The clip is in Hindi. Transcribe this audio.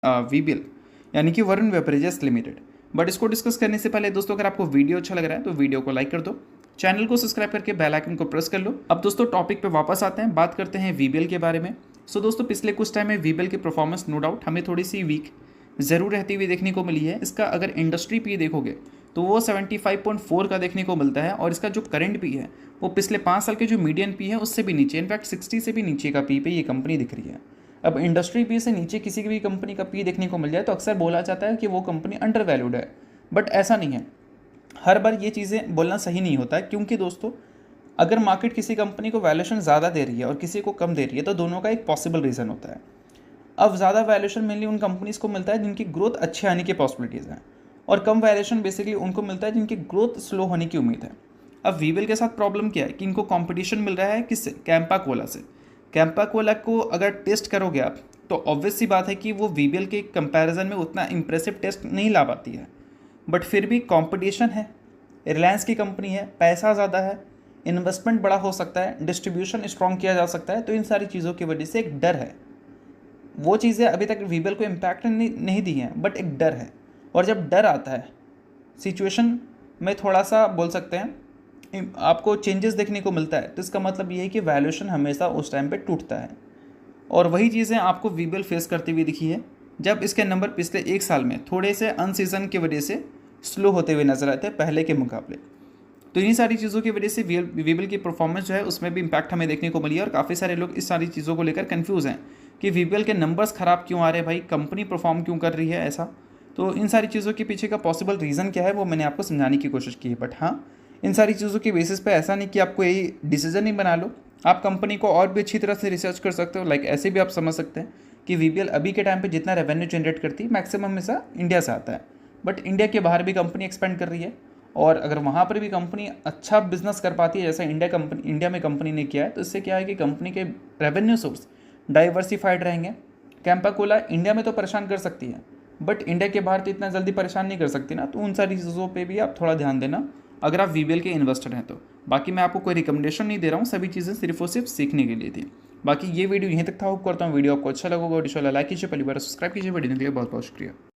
वीबीएल यानी कि वरुण बेवरेजेस लिमिटेड। बट इसको डिस्कस करने से पहले दोस्तों, अगर आपको वीडियो अच्छा लग रहा है तो वीडियो को लाइक कर दो, चैनल को सब्सक्राइब करके बेल आइकन को प्रेस कर लो। अब दोस्तों टॉपिक पे वापस आते हैं, बात करते हैं वीबीएल के बारे में। सो दोस्तों, पिछले कुछ टाइम में वीबीएल की परफॉर्मेंस नो डाउट हमें थोड़ी सी वीक ज़रूर रहती हुई देखने को मिली है। इसका अगर इंडस्ट्री पी देखोगे तो वो 75.4 का देखने को मिलता है, और इसका जो करंट पी है वो पिछले 5 साल के जो मीडियन पी है उससे भी नीचे, इनफैक्ट 60 से भी नीचे का पी पे ये कंपनी दिख रही है। अब इंडस्ट्री पी से नीचे किसी भी कंपनी का पी देखने को मिल जाए तो अक्सर बोला जाता है कि वो कंपनी अंडर वैल्यूड है, बट ऐसा नहीं है। हर बार ये चीज़ें बोलना सही नहीं होता है, क्योंकि दोस्तों अगर मार्केट किसी कंपनी को वैल्यूएशन ज़्यादा दे रही है और किसी को कम दे रही है तो दोनों का एक पॉसिबल रीज़न होता है। अब ज़्यादा वैल्यूएशन मेनली उन कंपनीज़ को मिलता है जिनकी ग्रोथ अच्छे आने की पॉसिबिलिटीज़ हैं, और कम वैल्यूएशन बेसिकली उनको मिलता है जिनकी ग्रोथ स्लो होने की उम्मीद है। अब वीवेल के साथ प्रॉब्लम क्या है कि इनको कंपटीशन मिल रहा है किससे? कैंपा कोला से। कैंपा कोला को अगर टेस्ट करोगे आप तो ऑब्वियस सी बात है कि वो वीबीएल के कंपैरिजन में उतना इंप्रेसिव टेस्ट नहीं ला पाती है, बट फिर भी कंपटीशन है, रिलायंस की कंपनी है, पैसा ज़्यादा है, इन्वेस्टमेंट बड़ा हो सकता है, डिस्ट्रीब्यूशन स्ट्रॉन्ग किया जा सकता है, तो इन सारी चीज़ों की वजह से एक डर है। वो चीज़ें अभी तक वीबीएल को इम्पैक्ट नहीं दी हैं, बट एक डर है। और जब डर आता है सिचुएशन में थोड़ा सा बोल सकते हैं आपको चेंजेस देखने को मिलता है, तो इसका मतलब ये है कि वैल्यूएशन हमेशा उस टाइम पे टूटता है। और वही चीज़ें आपको वीबीएल फेस करती हुई दिखी है, जब इसके नंबर पिछले 1 साल में थोड़े से अनसीजन की वजह से स्लो होते हुए नजर आते हैं पहले के मुकाबले। तो इन्हीं सारी चीज़ों की वजह से वीबीएल की परफॉर्मेंस जो है उसमें भी इम्पैक्ट हमें देखने को मिली है, और काफ़ी सारे लोग इस सारी चीज़ों को लेकर कन्फ्यूज़ हैं कि वीबीएल के नंबर्स ख़राब क्यों आ रहे हैं, भाई कंपनी परफॉर्म क्यों कर रही है ऐसा। तो इन सारी चीज़ों के पीछे का पॉसिबल रीज़न क्या है वो मैंने आपको समझाने की कोशिश की है। बट हाँ, इन सारी चीज़ों के बेसिस पे ऐसा नहीं कि आपको यही डिसीजन ही बना लो, आप कंपनी को और भी अच्छी तरह से रिसर्च कर सकते हो। लाइक ऐसे भी आप समझ सकते हैं कि वीबीएल अभी के टाइम पे जितना रेवेन्यू जनरेट करती है मैक्सिमम हमेशा इंडिया से आता है, बट इंडिया के बाहर भी कंपनी एक्सपेंड कर रही है, और अगर वहाँ पर भी कंपनी अच्छा बिजनेस कर पाती है जैसा इंडिया में कंपनी ने किया है, तो इससे क्या है कि कंपनी के रेवेन्यू सोर्स डाइवर्सिफाइड रहेंगे। कैंपा कोला इंडिया में तो परेशान कर सकती है, बट इंडिया के बाहर तो इतना जल्दी परेशान नहीं कर सकती ना, तो उन सारी चीज़ों पे भी आप थोड़ा ध्यान देना अगर आप वीबीएल के इन्वेस्टर हैं तो। बाकी मैं आपको कोई रिकमेंडेशन नहीं दे रहा हूँ, सभी चीज़ें सिर्फ और सिर्फ सीखने के लिए थी। बाकी ये वीडियो यहीं तक था, होप करता हूँ वीडियो आपको अच्छा लगा होगा। लाइक कीजिए, पहली बार सब्सक्राइब कीजिए। वीडियो के लिए बहुत बहुत शुक्रिया।